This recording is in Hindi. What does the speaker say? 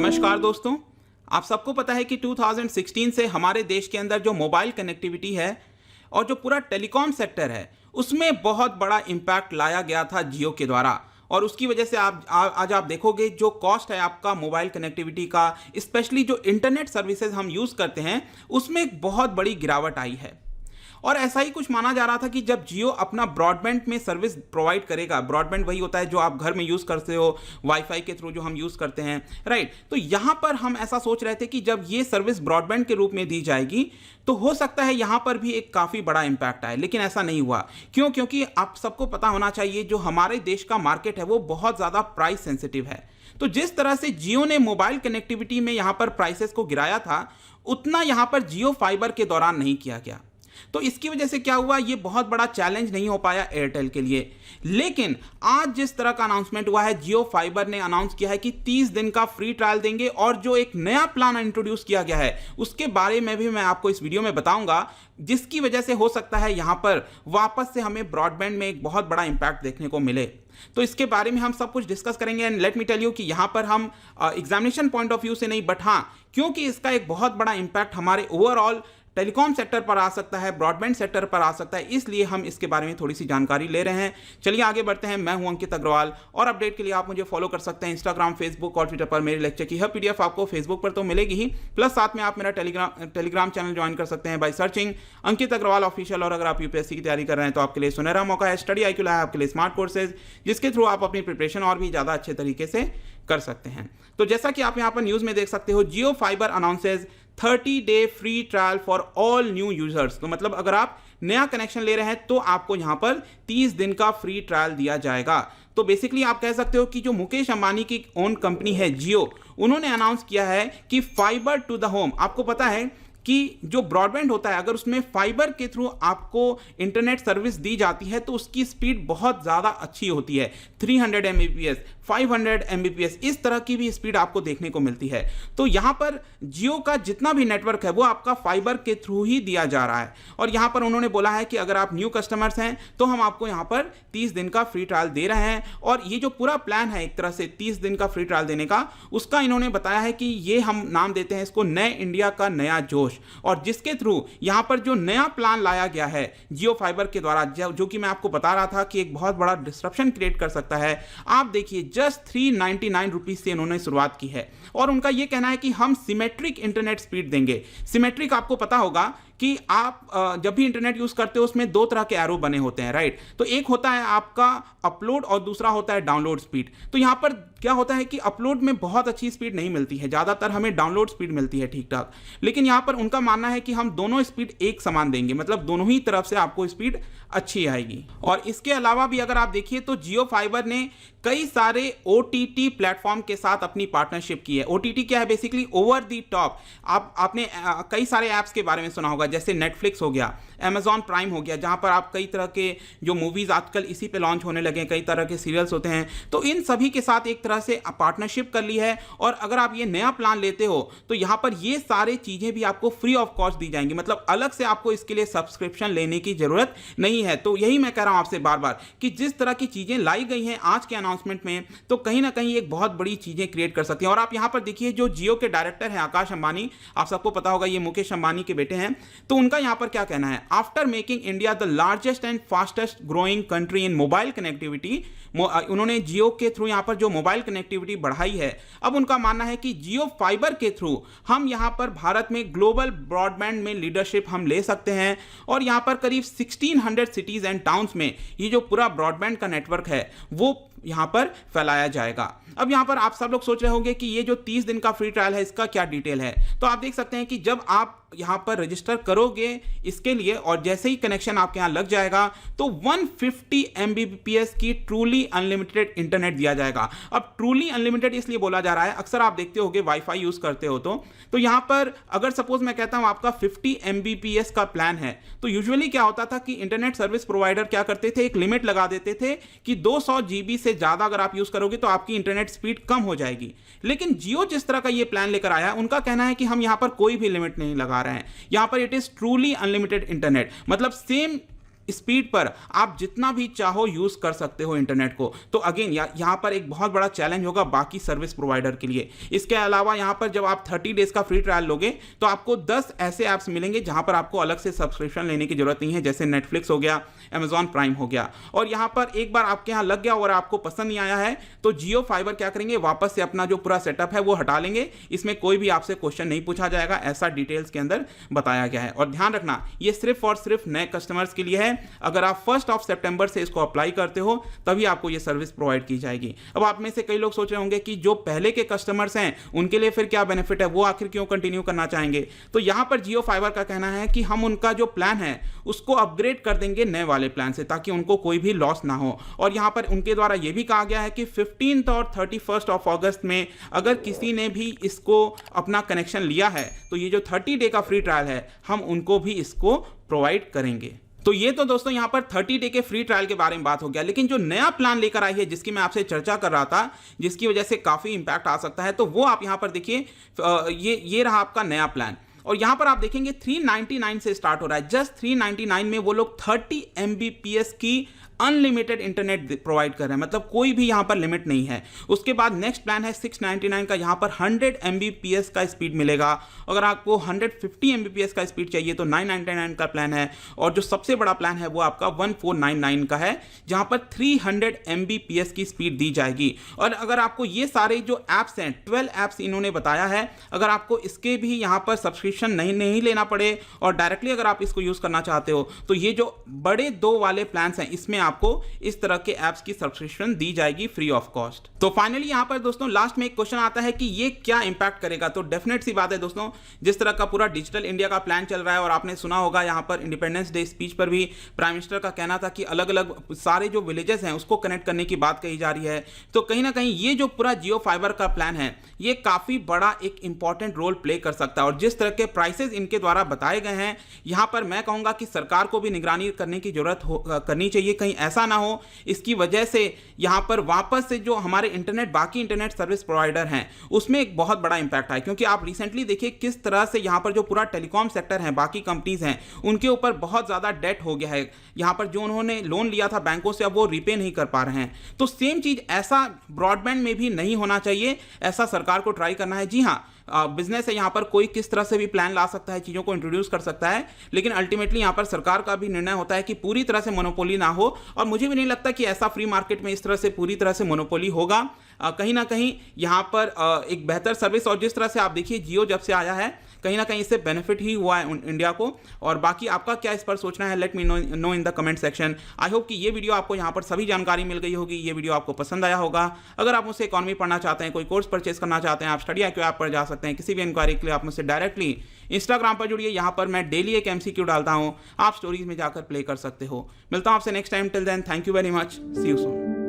नमस्कार दोस्तों, आप सबको पता है कि 2016 से हमारे देश के अंदर जो मोबाइल कनेक्टिविटी है और जो पूरा टेलीकॉम सेक्टर है उसमें बहुत बड़ा इम्पैक्ट लाया गया था जियो के द्वारा। और उसकी वजह से आज आप देखोगे जो कॉस्ट है आपका मोबाइल कनेक्टिविटी का, स्पेशली जो इंटरनेट सर्विसेज हम यूज़ करते हैं उसमें एक बहुत बड़ी गिरावट आई है। और ऐसा ही कुछ माना जा रहा था कि जब जियो अपना ब्रॉडबैंड में सर्विस प्रोवाइड करेगा, ब्रॉडबैंड वही होता है जो आप घर में यूज़ करते हो वाईफाई के थ्रू जो हम यूज़ करते हैं, राइट। तो यहाँ पर हम ऐसा सोच रहे थे कि जब ये सर्विस ब्रॉडबैंड के रूप में दी जाएगी तो हो सकता है यहाँ पर भी एक काफ़ी बड़ा इम्पैक्ट आए, लेकिन ऐसा नहीं हुआ। क्यों? क्योंकि आप सबको पता होना चाहिए जो हमारे देश का मार्केट है वो बहुत ज़्यादा प्राइस सेंसिटिव है। तो जिस तरह से जियो ने मोबाइल कनेक्टिविटी में यहाँ पर प्राइसेस को गिराया था, उतना यहाँ पर जियो फाइबर के दौरान नहीं किया गया। तो इसकी वजह से क्या हुआ, ये बहुत बड़ा चैलेंज नहीं हो पाया एयरटेल के लिए। लेकिन आज जिस तरह का अनाउंसमेंट हुआ है, जियो फाइबर ने अनाउंस किया है कि 30 दिन का फ्री ट्रायल देंगे और जो एक नया प्लान इंट्रोड्यूस किया गया है उसके बारे में भी मैं आपको इस वीडियो में बताऊंगा, जिसकी वजह से हो सकता है यहां पर वापस से हमें ब्रॉडबैंड में एक बहुत बड़ा इंपैक्ट देखने को मिले। तो इसके बारे में हम सब कुछ डिस्कस करेंगे। And let me tell you कि यहां पर हम एग्जामिनेशन पॉइंट ऑफ व्यू से नहीं, बट हाँ, क्योंकि इसका एक बहुत बड़ा इंपैक्ट हमारे ओवरऑल टेलीकॉम सेक्टर पर आ सकता है, ब्रॉडबैंड सेक्टर पर आ सकता है, इसलिए हम इसके बारे में थोड़ी सी जानकारी ले रहे हैं। चलिए आगे बढ़ते हैं। मैं हूं अंकित अग्रवाल और अपडेट के लिए आप मुझे फॉलो कर सकते हैं इंस्टाग्राम, फेसबुक और ट्विटर पर। मेरे लेक्चर की हर पीडीएफ आपको फेसबुक पर तो मिलेगी ही, प्लस साथ में आप मेरा टेलीग्राम चैनल ज्वाइन कर सकते हैं by searching Ankit Agarwal official. और अगर आप यूपीएससी की तैयारी कर रहे हैं तो आपके लिए सुनहरा मौका है। स्टडी IQ है आपके लिए स्मार्ट कोर्सेज, जिसके थ्रू आप अपनी प्रिपरेशन और भी ज़्यादा अच्छे तरीके से कर सकते हैं। तो जैसा कि आप यहाँ पर न्यूज़ में देख सकते हो, Jio fiber announces 30-day free trial for all new users. तो मतलब अगर आप नया कनेक्शन ले रहे हैं तो आपको यहां पर 30 दिन का फ्री ट्रायल दिया जाएगा। तो बेसिकली आप कह सकते हो कि जो मुकेश अंबानी की ओन कंपनी है जियो, उन्होंने अनाउंस किया है कि फाइबर टू द होम, आपको पता है कि जो ब्रॉडबैंड होता है अगर उसमें फाइबर के थ्रू आपको इंटरनेट सर्विस दी जाती है तो उसकी स्पीड बहुत ज़्यादा अच्छी होती है। 300 Mbps, 500 Mbps, इस तरह की भी स्पीड आपको देखने को मिलती है। तो यहाँ पर जियो का जितना भी नेटवर्क है वो आपका फाइबर के थ्रू ही दिया जा रहा है। और यहाँ पर उन्होंने बोला है कि अगर आप न्यू कस्टमर्स हैं तो हम आपको यहाँ पर 30 दिन का फ्री ट्रायल दे रहे हैं। और ये जो पूरा प्लान है एक तरह से 30 दिन का फ्री ट्रायल देने का, उसका इन्होंने बताया है कि ये हम नाम देते हैं इसको नए इंडिया का नया जोश। और जिसके थ्रू यहां पर जो नया प्लान लाया गया है जियो फाइबर के द्वारा, जो कि मैं आपको बता रहा था कि एक बहुत बड़ा डिस्ट्रप्शन क्रिएट कर सकता है। आप देखिए जस्ट 399 रुपीज से इन्होंने शुरुआत की है और उनका यह कहना है कि हम सिमेट्रिक इंटरनेट स्पीड देंगे। सिमेट्रिक आपको पता होगा कि आप जब भी इंटरनेट यूज करते हो उसमें दो तरह के एरो बने होते हैं, राइट। तो एक होता है आपका अपलोड और दूसरा होता है डाउनलोड स्पीड। तो यहां पर क्या होता है कि अपलोड में बहुत अच्छी स्पीड नहीं मिलती है, ज्यादातर हमें डाउनलोड स्पीड मिलती है ठीक ठाक। लेकिन यहां पर उनका मानना है कि हम दोनों स्पीड एक समान देंगे, मतलब दोनों ही तरफ से आपको स्पीड अच्छी आएगी। और इसके अलावा भी अगर आप देखिए तो जियो फाइबर ने कई सारे OTT प्लेटफॉर्म के साथ अपनी पार्टनरशिप की है। OTT क्या है? Basically over the top. आपने कई सारे ऐप्स के बारे में सुना होगा, जैसे नेटफ्लिक्स हो गया, Amazon प्राइम हो गया, जहां पर आप कई तरह के जो मूवीज आजकल इसी पे लॉन्च होने लगे, कई तरह के सीरियल्स होते हैं। तो इन सभी के साथ एक तरह से पार्टनरशिप कर ली है। और अगर आप ये नया प्लान लेते हो तो यहां पर ये सारे चीजें भी आपको फ्री ऑफ कॉस्ट दी जाएंगी, मतलब अलग से आपको इसके लिए सब्सक्रिप्शन लेने की जरूरत नहीं है। तो यही मैं कह रहा हूं आपसे बार बार कि जिस तरह की चीजें लाई गई हैं आज के अनाउंसमेंट में, तो कहीं ना कहीं एक बहुत बड़ी चीजें क्रिएट कर सकती हैं। और आप यहां पर देखिए जो जियो के डायरेक्टर हैं आकाश अंबानी, आप सबको पता होगा ये मुकेश अंबानी के बेटे हैं, तो उनका यहां पर क्या कहना है? After making India the largest and fastest growing country in mobile connectivity, उन्होंने जियो के थ्रू यहां पर जो मोबाइल कनेक्टिविटी बढ़ाई है, अब उनका मानना है कि जियो फाइबर के थ्रू हम यहां पर भारत में ग्लोबल ब्रॉडबैंड में लीडरशिप हम ले सकते हैं। और यहां पर करीब 1600 सिटीज एंड टाउन्स में ये जो पूरा ब्रॉडबैंड का नेटवर्क है वो यहां पर फैलाया जाएगा। अब यहां पर आप सब लोग सोच रहे होंगे कि ये जो 30 दिन का फ्री ट्रायल है इसका क्या डिटेल है। तो आप देख सकते हैं कि जब आप यहां पर रजिस्टर करोगे इसके लिए और जैसे ही कनेक्शन आपके यहां लग जाएगा तो 150 Mbps की ट्रूली अनलिमिटेड इंटरनेट दिया जाएगा। अब ट्रूली अनलिमिटेड इसलिए बोला जा रहा है, अक्सर आप देखते होंगे वाईफाई यूज करते हो तो यहां पर अगर सपोज मैं कहता हूं आपका 50 Mbps का प्लान है, तो यूजुअली क्या होता था कि इंटरनेट सर्विस प्रोवाइडर क्या करते थे, एक लिमिट लगा देते थे कि 200 GB से ज्यादा अगर आप यूज करोगे तो आपकी इंटरनेट स्पीड कम हो जाएगी। लेकिन जियो जिस तरह का ये प्लान लेकर आया है, उनका कहना है कि हम यहां पर कोई भी लिमिट नहीं लगा रहे हैं। यहां पर it is truly unlimited internet, मतलब सेम स्पीड पर आप जितना भी चाहो यूज़ कर सकते हो इंटरनेट को। तो अगेन यहाँ पर एक बहुत बड़ा चैलेंज होगा बाकी सर्विस प्रोवाइडर के लिए। इसके अलावा यहाँ पर जब आप 30 डेज़ का फ्री ट्रायल लोगे तो आपको 10 ऐसे ऐप्स मिलेंगे जहाँ पर आपको अलग से सब्सक्रिप्शन लेने की जरूरत नहीं है, जैसे नेटफ्लिक्स हो गया, अमेजॉन प्राइम हो गया। और यहाँ पर एक बार आपके यहाँ लग गया और आपको पसंद नहीं आया है तो जियो फाइबर क्या करेंगे, वापस से अपना जो पूरा सेटअप है वो हटा लेंगे। इसमें कोई भी आपसे क्वेश्चन नहीं पूछा जाएगा, ऐसा डिटेल्स के अंदर बताया गया है। और ध्यान रखना, ये सिर्फ और सिर्फ नए कस्टमर्स के लिए है। अगर आप 1 सितंबर से इसको अप्लाई करते हो तभी आपको ये सर्विस प्रोवाइड की जाएगी। अब आप में से कई लोग सोच रहे होंगे कि जो पहले के कस्टमर्स हैं उनके लिए फिर क्या बेनिफिट है, वो आखिर क्यों कंटिन्यू करना चाहेंगे। तो यहां पर जियो फाइबर का कहना है कि हम उनका जो प्लान है उसको अपग्रेड कर देंगे नए वाले प्लान से, ताकि उनको कोई भी लॉस ना हो। और यहां पर उनके द्वारा यह भी कहा गया है कि 15 और 31 अगस्त में अगर किसी ने भी इसको अपना कनेक्शन लिया है तो ये जो 30 डे का फ्री ट्रायल है हम उनको भी इसको प्रोवाइड करेंगे। तो ये तो दोस्तों यहाँ पर 30 डे के फ्री ट्रायल के बारे में बात हो गया। लेकिन जो नया प्लान लेकर आई है जिसकी मैं आपसे चर्चा कर रहा था, जिसकी वजह से काफ़ी इंपैक्ट आ सकता है, तो वो आप यहाँ पर देखिए, ये रहा आपका नया प्लान। और यहाँ पर आप देखेंगे 399 से स्टार्ट हो रहा है। जस्ट 399 में वो लोग 30 MBPS की अनलिमिटेड इंटरनेट प्रोवाइड कर रहे हैं, मतलब कोई भी यहाँ पर लिमिट नहीं है। उसके बाद नेक्स्ट प्लान है 699 का, यहाँ पर 100 MBPS का स्पीड मिलेगा। अगर आपको 150 MBPS का स्पीड चाहिए तो 999 का प्लान है। और जो सबसे बड़ा प्लान है वो आपका 1499 का है, जहाँ पर 300 MBPS की स्पीड दी जाएगी। और अगर आपको ये सारे जो ऐप्स हैं, 12 ऐप्स इन्होंने बताया है, अगर आपको इसके भी यहाँ पर सब्सक्रिप्शन नहीं लेना पड़े और डायरेक्टली अगर आप इसको यूज़ करना चाहते हो तो ये जो बड़े 2 वाले प्लान्स हैं इसमें आपको इस तरह के ऐप्स की सब्सक्रिप्शन दी जाएगी फ्री ऑफ कॉस्ट। तो फाइनली यहां पर दोस्तों लास्ट में एक क्वेश्चन आता है कि ये क्या इंपैक्ट करेगा। तो डेफिनेट सी बात है दोस्तों, जिस तरह का पूरा डिजिटल इंडिया का प्लान चल रहा है, और आपने सुना होगा यहां पर इंडिपेंडेंस डे स्पीच पर भी प्राइम मिनिस्टर का कहना था कि अलग अलग सारे जो विलेजेस हैं उसको कनेक्ट करने की बात कही जा रही है। तो कहीं ना कहीं ये जो पूरा जियो फाइबर का प्लान है ये काफी बड़ा एक इंपॉर्टेंट रोल प्ले कर सकता है। और जिस तरह के प्राइसेस इनके द्वारा बताए गए हैं, यहां पर मैं कहूंगा कि सरकार को भी निगरानी करने की जरूरत करनी चाहिए, कहीं ऐसा ना हो इसकी वजह से यहां पर वापस से जो हमारे बाकी इंटरनेट सर्विस प्रोवाइडर हैं उसमें एक बहुत बड़ा इंपैक्ट आए। क्योंकि आप रिसेंटली देखिए किस तरह से यहां पर जो पूरा टेलीकॉम सेक्टर है, बाकी कंपनीज हैं, उनके ऊपर बहुत ज्यादा डेट हो गया है। यहां पर जो उन्होंने लोन लिया था बैंकों से अब वो रिपे नहीं कर पा रहे हैं। तो सेम चीज ऐसा ब्रॉडबैंड में भी नहीं होना चाहिए, ऐसा सरकार को ट्राई करना है। जी हाँ, बिजनेस है, यहाँ पर कोई किस तरह से भी प्लान ला सकता है, चीज़ों को इंट्रोड्यूस कर सकता है, लेकिन अल्टीमेटली यहाँ पर सरकार का भी निर्णय होता है कि पूरी तरह से मोनोपोली ना हो। और मुझे भी नहीं लगता कि ऐसा फ्री मार्केट में इस तरह से पूरी तरह से मोनोपोली होगा। कहीं ना कहीं यहाँ पर एक बेहतर सर्विस, और जिस तरह से आप देखिए जियो जब से आया है कहीं ना कहीं इससे बेनिफिट ही हुआ है इंडिया को। और बाकी आपका क्या इस पर सोचना है, let me know in the comment section. I hope कि ये वीडियो आपको यहाँ पर सभी जानकारी मिल गई होगी, ये वीडियो आपको पसंद आया होगा। अगर आप मुझसे इकॉनमी पढ़ना चाहते हैं, कोई कोर्स परचेस करना चाहते हैं, आप स्टडी IQ ऐप पर जा सकते हैं। किसी भी इंक्वायरी के लिए आप मुझसे डायरेक्टली इंस्टाग्राम पर जुड़िए, यहाँ पर मैं डेली एक MCQ डालता हूँ, आप स्टोरीज में जाकर प्ले कर सकते हो। मिलता हूँ आपसे next time, till then thank you very much, see you soon.